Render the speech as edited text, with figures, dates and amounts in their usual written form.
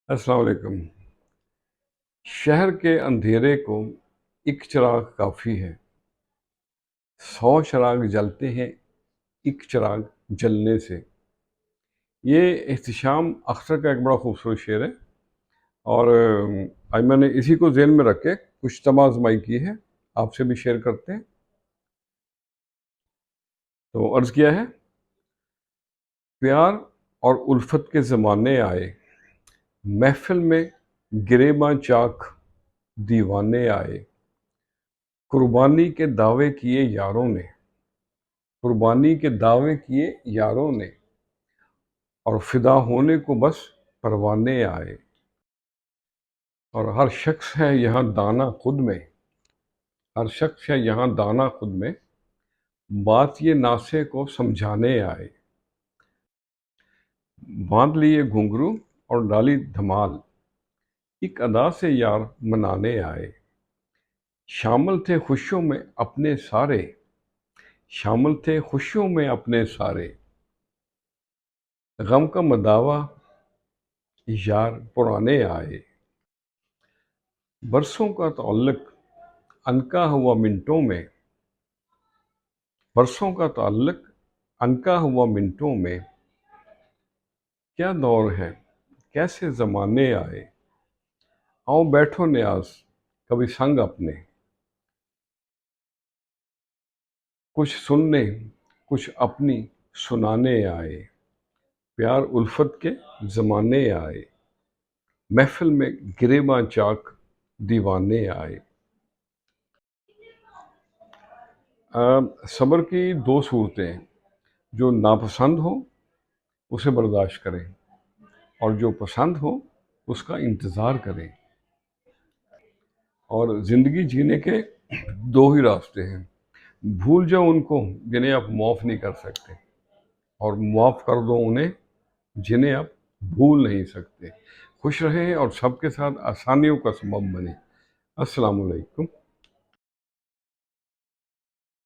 अस्सलाम वालेकुम। शहर के अंधेरे को एक चिराग काफ़ी है। 100 चिराग जलते हैं एक चिराग जलने से। ये एहतिशाम अख्तर का एक बड़ा खूबसूरत शेर है और आज मैंने इसी को ज़हन में रख के कुछ तमाज़माई की है, आपसे भी शेयर करते हैं। तो अर्ज़ किया है, प्यार और उल्फत के ज़माने आए, महफ़िल में गिरेबां चाक दीवाने आए। कुर्बानी के दावे किए यारों ने, कुर्बानी के दावे किए यारों ने, और फिदा होने को बस परवाने आए। और हर शख्स है यहाँ दाना खुद में, हर शख्स है यहाँ दाना खुद में, बात ये नासे को समझाने आए। बांध लिए घुंघरू और डाली धमाल, एक अदा से यार मनाने आए। शामिल थे खुशियों में अपने सारे, शामिल थे खुशियों में अपने सारे, गम का मदावा यार पुराने आए। बरसों का ताल्लुक अनका हुआ मिनटों में, बरसों का ताल्लुक अनका हुआ मिनटों में, क्या दौर है कैसे ज़माने आए। आओ बैठो न्यास कभी संग अपने, कुछ सुनने कुछ अपनी सुनाने आए। प्यार उल्फत के ज़माने आए, महफिल में गिरेबां चाक दीवाने आए। सब्र की दो सूरतें हैं, जो नापसंद हो उसे बर्दाश्त करें और जो पसंद हो उसका इंतज़ार करें। और ज़िंदगी जीने के दो ही रास्ते हैं, भूल जाओ उनको जिन्हें आप माफ़ नहीं कर सकते, और माफ़ कर दो उन्हें जिन्हें आप भूल नहीं सकते। खुश रहें और सबके साथ आसानियों का सबब बने। अस्सलाम वालेकुम।